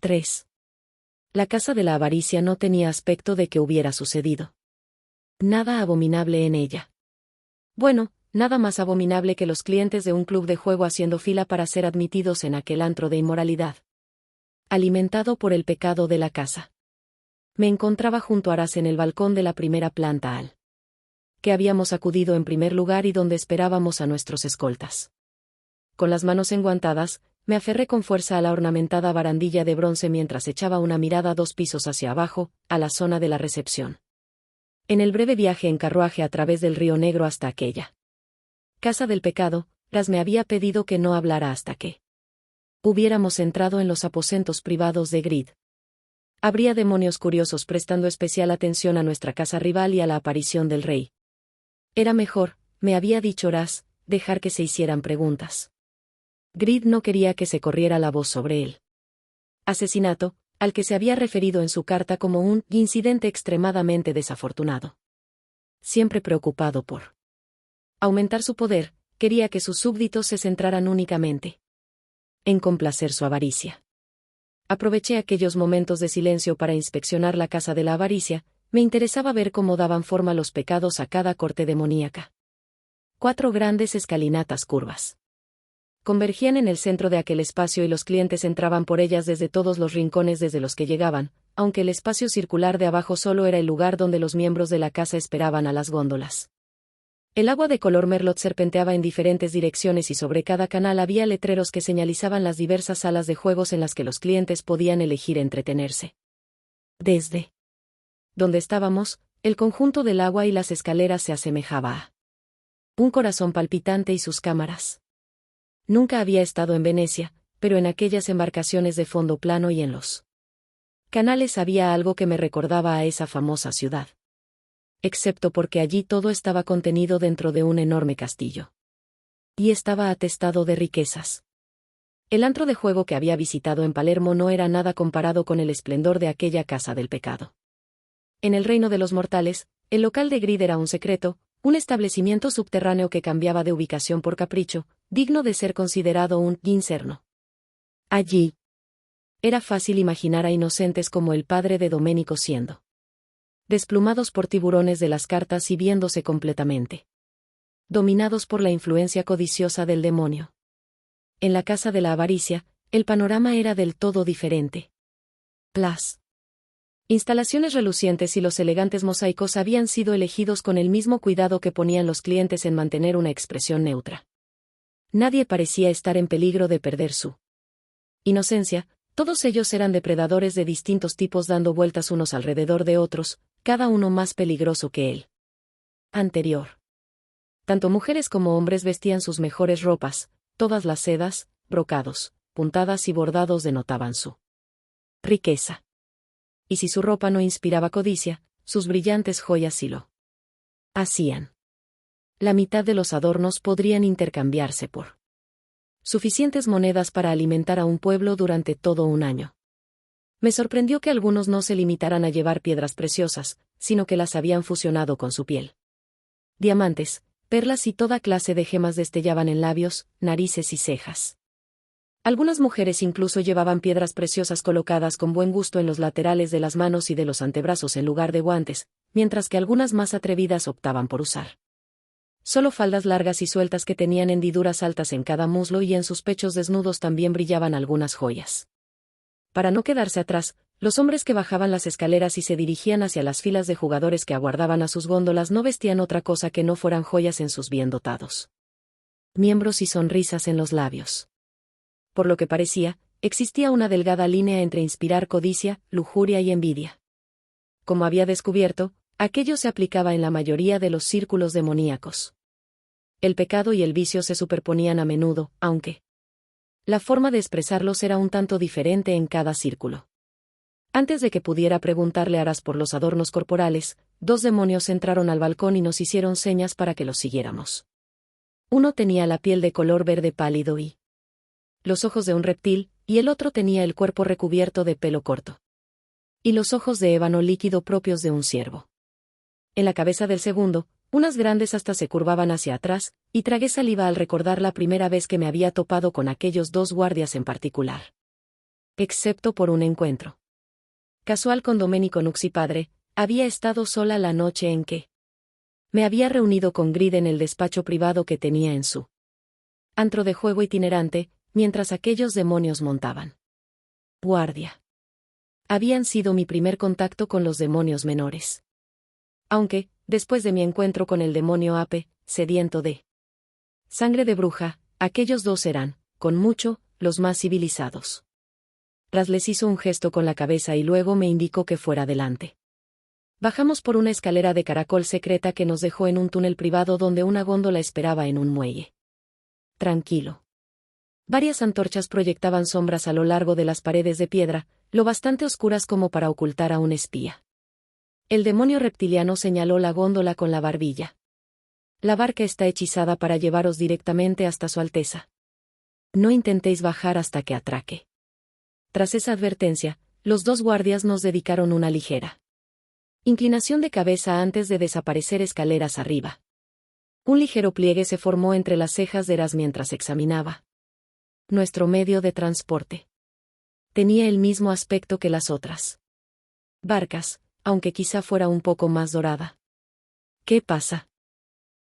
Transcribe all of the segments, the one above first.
3. La casa de la avaricia no tenía aspecto de que hubiera sucedido nada abominable en ella. Bueno, nada más abominable que los clientes de un club de juego haciendo fila para ser admitidos en aquel antro de inmoralidad, alimentado por el pecado de la casa. Me encontraba junto a Aras en el balcón de la primera planta al que habíamos acudido en primer lugar y donde esperábamos a nuestros escoltas. Con las manos enguantadas, me aferré con fuerza a la ornamentada barandilla de bronce mientras echaba una mirada 2 pisos hacia abajo, a la zona de la recepción. En el breve viaje en carruaje a través del río Negro hasta aquella casa del pecado, Ras me había pedido que no hablara hasta que hubiéramos entrado en los aposentos privados de Grid. Habría demonios curiosos prestando especial atención a nuestra casa rival y a la aparición del rey. Era mejor, me había dicho Ras, dejar que se hicieran preguntas. Grid no quería que se corriera la voz sobre él asesinato, al que se había referido en su carta como un incidente extremadamente desafortunado. Siempre preocupado por aumentar su poder, quería que sus súbditos se centraran únicamente en complacer su avaricia. Aproveché aquellos momentos de silencio para inspeccionar la casa de la avaricia, me interesaba ver cómo daban forma los pecados a cada corte demoníaca. 4 grandes escalinatas curvas convergían en el centro de aquel espacio y los clientes entraban por ellas desde todos los rincones desde los que llegaban, aunque el espacio circular de abajo solo era el lugar donde los miembros de la casa esperaban a las góndolas. El agua de color merlot serpenteaba en diferentes direcciones y sobre cada canal había letreros que señalizaban las diversas salas de juegos en las que los clientes podían elegir entretenerse. Desde donde estábamos, el conjunto del agua y las escaleras se asemejaba a un corazón palpitante y sus cámaras. Nunca había estado en Venecia, pero en aquellas embarcaciones de fondo plano y en los canales había algo que me recordaba a esa famosa ciudad. Excepto porque allí todo estaba contenido dentro de un enorme castillo. Y estaba atestado de riquezas. El antro de juego que había visitado en Palermo no era nada comparado con el esplendor de aquella casa del pecado. En el reino de los mortales, el local de Grid era un secreto, un establecimiento subterráneo que cambiaba de ubicación por capricho, digno de ser considerado un inferno. Allí era fácil imaginar a inocentes como el padre de Domenico siendo desplumados por tiburones de las cartas y viéndose completamente dominados por la influencia codiciosa del demonio. En la casa de la avaricia, el panorama era del todo diferente. Las instalaciones relucientes y los elegantes mosaicos habían sido elegidos con el mismo cuidado que ponían los clientes en mantener una expresión neutra. Nadie parecía estar en peligro de perder su inocencia, todos ellos eran depredadores de distintos tipos dando vueltas unos alrededor de otros, cada uno más peligroso que el anterior. Tanto mujeres como hombres vestían sus mejores ropas, todas las sedas, brocados, puntadas y bordados denotaban su riqueza. Y si su ropa no inspiraba codicia, sus brillantes joyas sí lo hacían. La mitad de los adornos podrían intercambiarse por suficientes monedas para alimentar a un pueblo durante todo un año. Me sorprendió que algunos no se limitaran a llevar piedras preciosas, sino que las habían fusionado con su piel. Diamantes, perlas y toda clase de gemas destellaban en labios, narices y cejas. Algunas mujeres incluso llevaban piedras preciosas colocadas con buen gusto en los laterales de las manos y de los antebrazos en lugar de guantes, mientras que algunas más atrevidas optaban por usar solo faldas largas y sueltas que tenían hendiduras altas en cada muslo y en sus pechos desnudos también brillaban algunas joyas. Para no quedarse atrás, los hombres que bajaban las escaleras y se dirigían hacia las filas de jugadores que aguardaban a sus góndolas no vestían otra cosa que no fueran joyas en sus bien dotados miembros y sonrisas en los labios. Por lo que parecía, existía una delgada línea entre inspirar codicia, lujuria y envidia. Como había descubierto, aquello se aplicaba en la mayoría de los círculos demoníacos. El pecado y el vicio se superponían a menudo, aunque la forma de expresarlos era un tanto diferente en cada círculo. Antes de que pudiera preguntarle a Aras por los adornos corporales, 2 demonios entraron al balcón y nos hicieron señas para que los siguiéramos. Uno tenía la piel de color verde pálido y los ojos de un reptil, y el otro tenía el cuerpo recubierto de pelo corto y los ojos de ébano líquido propios de un ciervo. En la cabeza del segundo, unas grandes astas se curvaban hacia atrás, y tragué saliva al recordar la primera vez que me había topado con aquellos 2 guardias en particular. Excepto por un encuentro casual con Domenico Nuxipadre, había estado sola la noche en que me había reunido con Grid en el despacho privado que tenía en su antro de juego itinerante, mientras aquellos demonios montaban guardia. Habían sido mi primer contacto con los demonios menores. Aunque, después de mi encuentro con el demonio Ape, sediento de sangre de bruja, aquellos dos eran, con mucho, los más civilizados. Ras les hizo un gesto con la cabeza y luego me indicó que fuera adelante. Bajamos por una escalera de caracol secreta que nos dejó en un túnel privado donde una góndola esperaba en un muelle. Tranquilo. Varias antorchas proyectaban sombras a lo largo de las paredes de piedra, lo bastante oscuras como para ocultar a un espía. El demonio reptiliano señaló la góndola con la barbilla. La barca está hechizada para llevaros directamente hasta Su Alteza. No intentéis bajar hasta que atraque. Tras esa advertencia, los dos guardias nos dedicaron una ligera inclinación de cabeza antes de desaparecer escaleras arriba. Un ligero pliegue se formó entre las cejas de Eras mientras examinaba nuestro medio de transporte. Tenía el mismo aspecto que las otras barcas, aunque quizá fuera un poco más dorada. ¿Qué pasa?,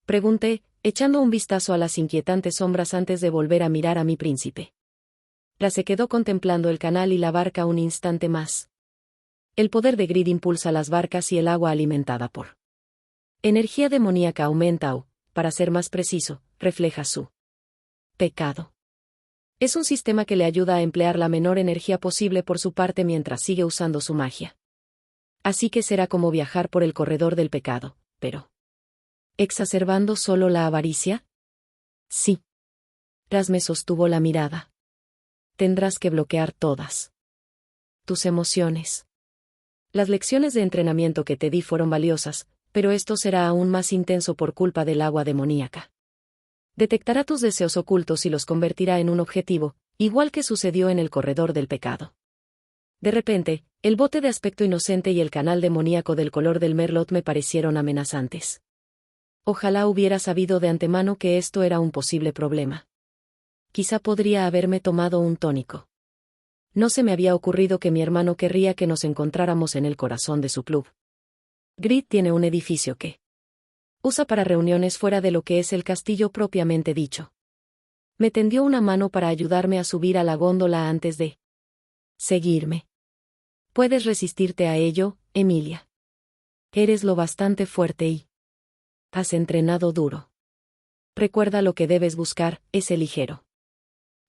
pregunté, echando un vistazo a las inquietantes sombras antes de volver a mirar a mi príncipe. Ra se quedó contemplando el canal y la barca un instante más. El poder de Grid impulsa las barcas y el agua alimentada por energía demoníaca aumenta o, para ser más preciso, refleja su pecado. Es un sistema que le ayuda a emplear la menor energía posible por su parte mientras sigue usando su magia. Así que será como viajar por el corredor del pecado, pero ¿exacerbando solo la avaricia? Sí. Ras me sostuvo la mirada. Tendrás que bloquear todas tus emociones. Las lecciones de entrenamiento que te di fueron valiosas, pero esto será aún más intenso por culpa del agua demoníaca. Detectará tus deseos ocultos y los convertirá en un objetivo, igual que sucedió en el corredor del pecado. De repente, el bote de aspecto inocente y el canal demoníaco del color del merlot me parecieron amenazantes. Ojalá hubiera sabido de antemano que esto era un posible problema. Quizá podría haberme tomado un tónico. No se me había ocurrido que mi hermano querría que nos encontráramos en el corazón de su club. Grid tiene un edificio que usa para reuniones fuera de lo que es el castillo propiamente dicho. Me tendió una mano para ayudarme a subir a la góndola antes de seguirme. Puedes resistirte a ello, Emilia. Eres lo bastante fuerte y has entrenado duro. Recuerda lo que debes buscar, ese ligero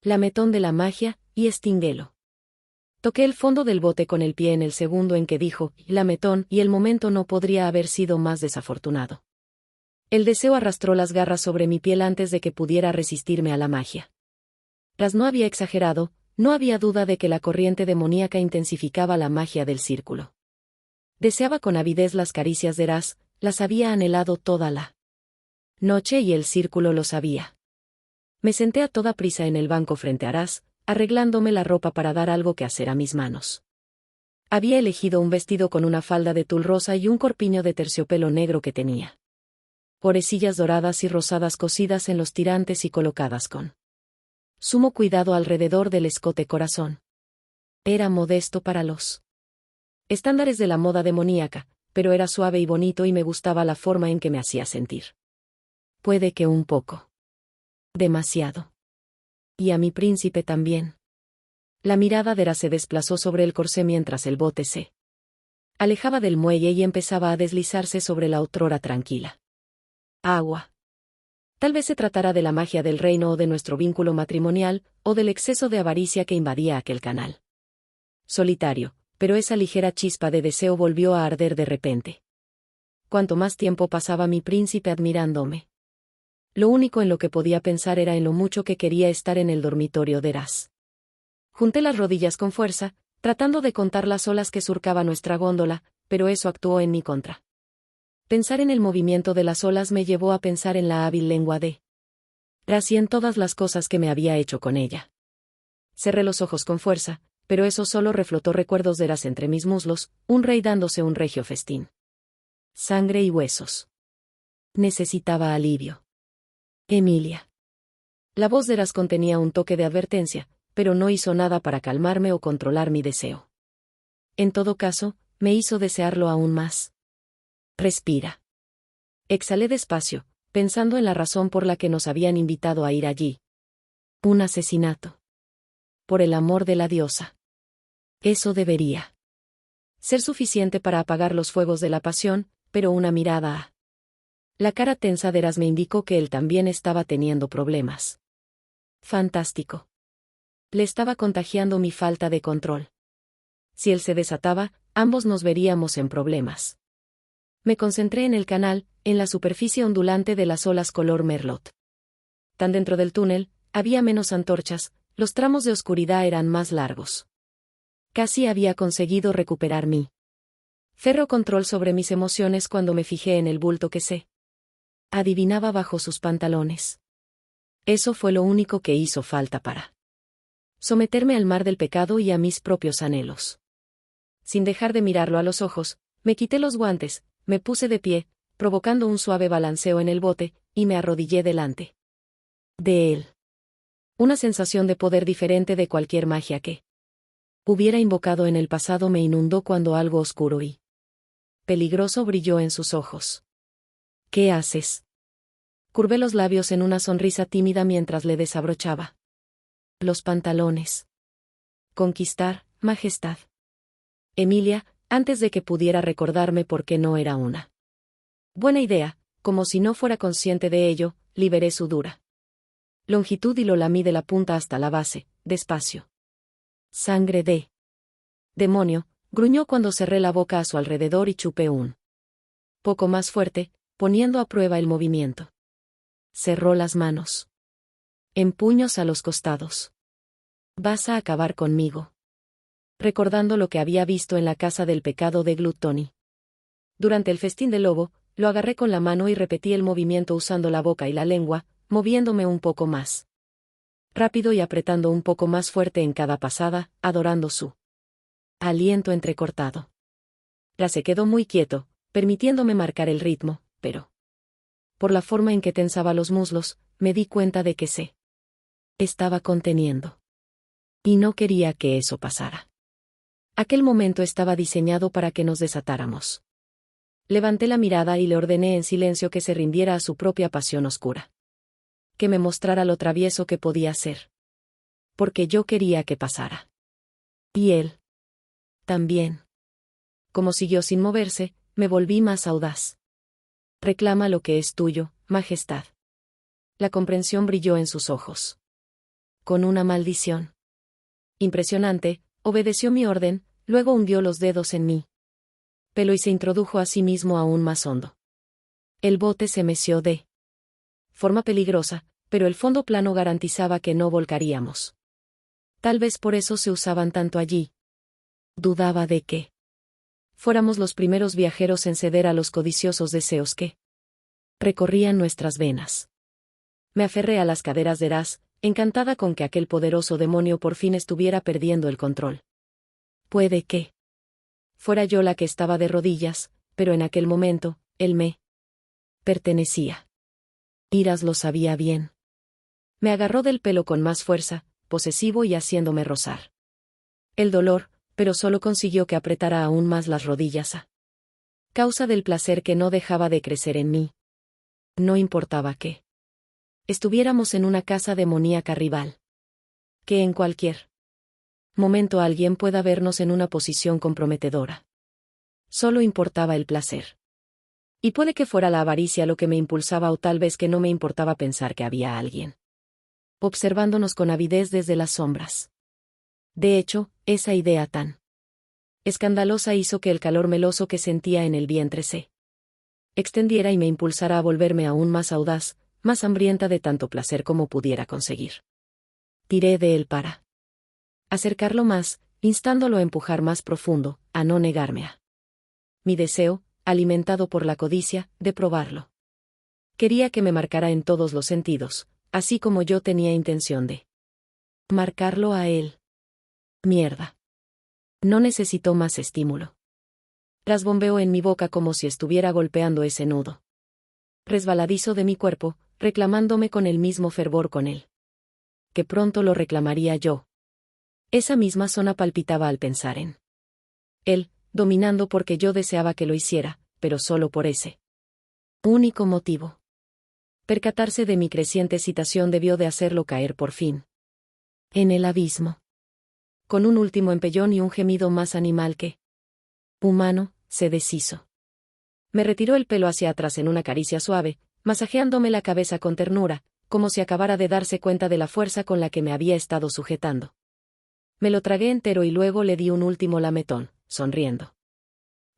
lametón de la magia, y extinguelo. Toqué el fondo del bote con el pie en el segundo en que dijo, lametón, y el momento no podría haber sido más desafortunado. El deseo arrastró las garras sobre mi piel antes de que pudiera resistirme a la magia. Ras no había exagerado, no había duda de que la corriente demoníaca intensificaba la magia del círculo. Deseaba con avidez las caricias de Ras, las había anhelado toda la noche y el círculo lo sabía. Me senté a toda prisa en el banco frente a Ras, arreglándome la ropa para dar algo que hacer a mis manos. Había elegido un vestido con una falda de tul rosa y un corpiño de terciopelo negro que tenía orecillas doradas y rosadas cosidas en los tirantes y colocadas con sumo cuidado alrededor del escote corazón. Era modesto para los estándares de la moda demoníaca, pero era suave y bonito y me gustaba la forma en que me hacía sentir. Puede que un poco demasiado. Y a mi príncipe también. La mirada de Ra se desplazó sobre el corsé mientras el bote se alejaba del muelle y empezaba a deslizarse sobre la otrora tranquila agua. Tal vez se tratara de la magia del reino o de nuestro vínculo matrimonial, o del exceso de avaricia que invadía aquel canal solitario, pero esa ligera chispa de deseo volvió a arder de repente. Cuanto más tiempo pasaba mi príncipe admirándome, lo único en lo que podía pensar era en lo mucho que quería estar en el dormitorio de Ras. Junté las rodillas con fuerza, tratando de contar las olas que surcaba nuestra góndola, pero eso actuó en mi contra. Pensar en el movimiento de las olas me llevó a pensar en la hábil lengua de Ras y en todas las cosas que me había hecho con ella. Cerré los ojos con fuerza, pero eso solo reflotó recuerdos de Ras entre mis muslos, un rey dándose un regio festín. Sangre y huesos. Necesitaba alivio. Emilia. La voz de Ras contenía un toque de advertencia, pero no hizo nada para calmarme o controlar mi deseo. En todo caso, me hizo desearlo aún más. Respira. Exhalé despacio, pensando en la razón por la que nos habían invitado a ir allí. Un asesinato. Por el amor de la diosa. Eso debería ser suficiente para apagar los fuegos de la pasión, pero una mirada a la cara tensa de Eras me indicó que él también estaba teniendo problemas. Fantástico. Le estaba contagiando mi falta de control. Si él se desataba, ambos nos veríamos en problemas. Me concentré en el canal, en la superficie ondulante de las olas color merlot. Tan dentro del túnel, había menos antorchas, los tramos de oscuridad eran más largos. Casi había conseguido recuperar mi ferro control sobre mis emociones cuando me fijé en el bulto que se adivinaba bajo sus pantalones. Eso fue lo único que hizo falta para someterme al mar del pecado y a mis propios anhelos. Sin dejar de mirarlo a los ojos, me quité los guantes, me puse de pie, provocando un suave balanceo en el bote, y me arrodillé delante de él. Una sensación de poder diferente de cualquier magia que hubiera invocado en el pasado me inundó cuando algo oscuro y peligroso brilló en sus ojos. ¿Qué haces? Curvé los labios en una sonrisa tímida mientras le desabrochaba los pantalones. Conquistar, majestad. Emilia, antes de que pudiera recordarme por qué no era una buena idea, como si no fuera consciente de ello, liberé su dura longitud y lo lamí de la punta hasta la base, despacio. Sangre de demonio, gruñó cuando cerré la boca a su alrededor y chupé un poco más fuerte, poniendo a prueba el movimiento. Cerró las manos en puños a los costados. Vas a acabar conmigo. Recordando lo que había visto en la casa del pecado de Gluttony. Durante el festín del lobo, lo agarré con la mano y repetí el movimiento usando la boca y la lengua, moviéndome un poco más rápido y apretando un poco más fuerte en cada pasada, adorando su aliento entrecortado. Se quedó muy quieto, permitiéndome marcar el ritmo, pero por la forma en que tensaba los muslos, me di cuenta de que se estaba conteniendo. Y no quería que eso pasara. Aquel momento estaba diseñado para que nos desatáramos. Levanté la mirada y le ordené en silencio que se rindiera a su propia pasión oscura. Que me mostrara lo travieso que podía ser. Porque yo quería que pasara. Y él también. Como siguió sin moverse, me volví más audaz. Reclama lo que es tuyo, majestad. La comprensión brilló en sus ojos. Con una maldición impresionante, obedeció mi orden, luego hundió los dedos en mí pelo y se introdujo a sí mismo aún más hondo. El bote se meció de forma peligrosa, pero el fondo plano garantizaba que no volcaríamos. Tal vez por eso se usaban tanto allí. Dudaba de que fuéramos los primeros viajeros en ceder a los codiciosos deseos que recorrían nuestras venas. Me aferré a las caderas de Eras, encantada con que aquel poderoso demonio por fin estuviera perdiendo el control. Puede que fuera yo la que estaba de rodillas, pero en aquel momento, él me pertenecía. Eras lo sabía bien. Me agarró del pelo con más fuerza, posesivo y haciéndome rozar el dolor, pero solo consiguió que apretara aún más las rodillas a causa del placer que no dejaba de crecer en mí. No importaba que estuviéramos en una casa demoníaca rival. Que en cualquier momento alguien pueda vernos en una posición comprometedora. Solo importaba el placer. Y puede que fuera la avaricia lo que me impulsaba o tal vez que no me importaba pensar que había alguien observándonos con avidez desde las sombras. De hecho, esa idea tan escandalosa hizo que el calor meloso que sentía en el vientre se extendiera y me impulsara a volverme aún más audaz, más hambrienta de tanto placer como pudiera conseguir. Tiré de él para acercarlo más, instándolo a empujar más profundo, a no negarme a mi deseo, alimentado por la codicia, de probarlo. Quería que me marcara en todos los sentidos, así como yo tenía intención de marcarlo a él. Mierda. No necesitó más estímulo. Trasbombeó en mi boca como si estuviera golpeando ese nudo resbaladizo de mi cuerpo, reclamándome con el mismo fervor con él. Que pronto lo reclamaría yo. Esa misma zona palpitaba al pensar en él, dominando porque yo deseaba que lo hiciera, pero solo por ese único motivo. Percatarse de mi creciente excitación debió de hacerlo caer por fin en el abismo. Con un último empellón y un gemido más animal que humano, se deshizo. Me retiró el pelo hacia atrás en una caricia suave, masajeándome la cabeza con ternura, como si acabara de darse cuenta de la fuerza con la que me había estado sujetando. Me lo tragué entero y luego le di un último lametón, sonriendo,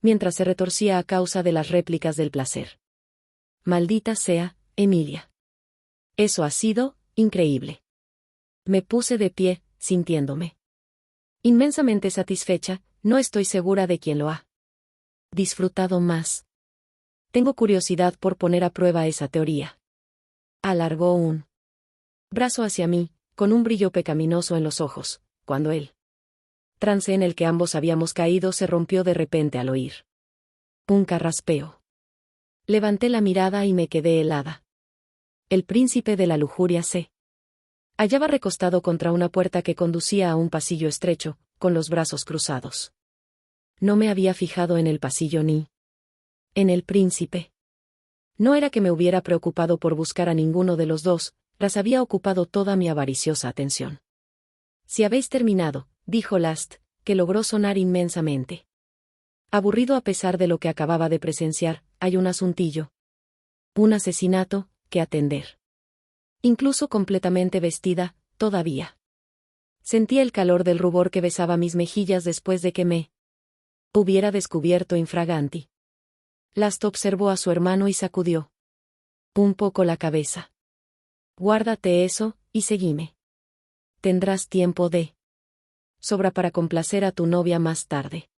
mientras se retorcía a causa de las réplicas del placer. Maldita sea, Emilia. Eso ha sido increíble. Me puse de pie, sintiéndome inmensamente satisfecha. No estoy segura de quién lo ha disfrutado más. Tengo curiosidad por poner a prueba esa teoría. Alargó un brazo hacia mí, con un brillo pecaminoso en los ojos, cuando el trance en el que ambos habíamos caído se rompió de repente al oír un carraspeo. Levanté la mirada y me quedé helada. El príncipe de la lujuria se hallaba recostado contra una puerta que conducía a un pasillo estrecho, con los brazos cruzados. No me había fijado en el pasillo ni en el príncipe. No era que me hubiera preocupado por buscar a ninguno de los dos, las había ocupado toda mi avariciosa atención. Si habéis terminado, dijo Last, que logró sonar inmensamente aburrido a pesar de lo que acababa de presenciar. Hay un asuntillo, un asesinato, que atender. Incluso completamente vestida, todavía sentía el calor del rubor que besaba mis mejillas después de que me hubiera descubierto infraganti. Last observó a su hermano y sacudió un poco la cabeza. Guárdate eso, y seguime. Tendrás tiempo de sobra para complacer a tu novia más tarde.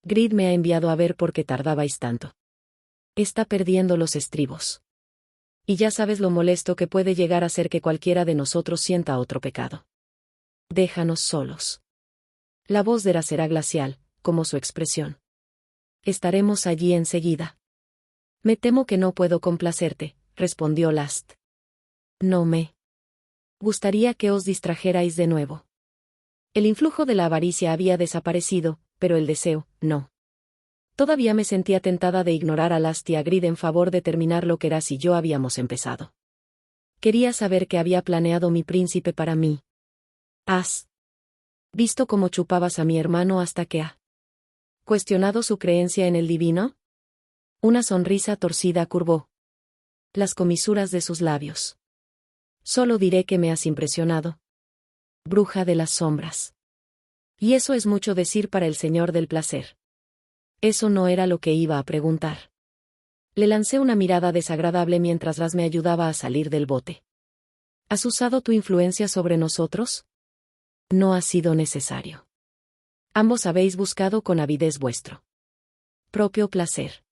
Grid me ha enviado a ver por qué tardabais tanto. Está perdiendo los estribos. Y ya sabes lo molesto que puede llegar a ser que cualquiera de nosotros sienta otro pecado. Déjanos solos. La voz de Hera será glacial, como su expresión. Estaremos allí enseguida. Me temo que no puedo complacerte, respondió Last. No me gustaría que os distrajerais de nuevo. El influjo de la avaricia había desaparecido, pero el deseo, no. Todavía me sentía tentada de ignorar a Last y a Grid en favor de terminar lo que Hera y yo habíamos empezado. Quería saber qué había planeado mi príncipe para mí. ¿Has visto cómo chupabas a mi hermano hasta que ha cuestionado su creencia en el divino? Una sonrisa torcida curvó las comisuras de sus labios. Solo diré que me has impresionado. Bruja de las sombras. Y eso es mucho decir para el señor del placer. Eso no era lo que iba a preguntar. Le lancé una mirada desagradable mientras Las me ayudaba a salir del bote. ¿Has usado tu influencia sobre nosotros? No ha sido necesario. Ambos habéis buscado con avidez vuestro propio placer.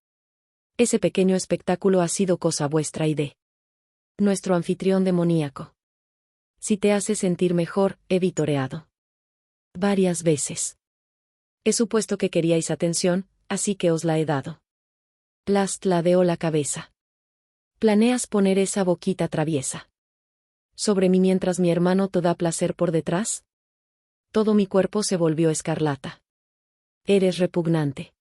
Ese pequeño espectáculo ha sido cosa vuestra y de nuestro anfitrión demoníaco. Si te hace sentir mejor, he vitoreado varias veces. He supuesto que queríais atención, así que os la he dado. Last ladeó la cabeza. ¿Planeas poner esa boquita traviesa sobre mí mientras mi hermano te da placer por detrás? Todo mi cuerpo se volvió escarlata. Eres repugnante.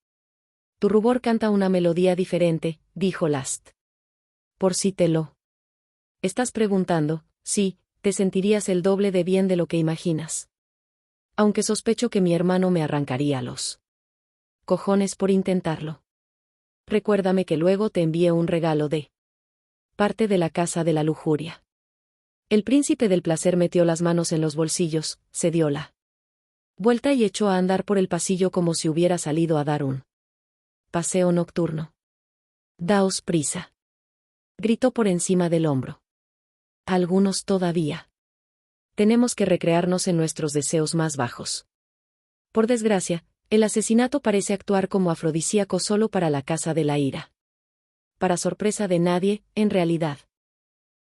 Tu rubor canta una melodía diferente, dijo Last. Por si te lo estás preguntando, sí, te sentirías el doble de bien de lo que imaginas. Aunque sospecho que mi hermano me arrancaría los cojones por intentarlo. Recuérdame que luego te envíe un regalo de parte de la casa de la lujuria. El príncipe del placer metió las manos en los bolsillos, se dio la vuelta y echó a andar por el pasillo como si hubiera salido a dar un paseo nocturno. Daos prisa. Gritó por encima del hombro. Algunos todavía. Tenemos que recrearnos en nuestros deseos más bajos. Por desgracia, el asesinato parece actuar como afrodisíaco solo para la casa de la ira. Para sorpresa de nadie, en realidad,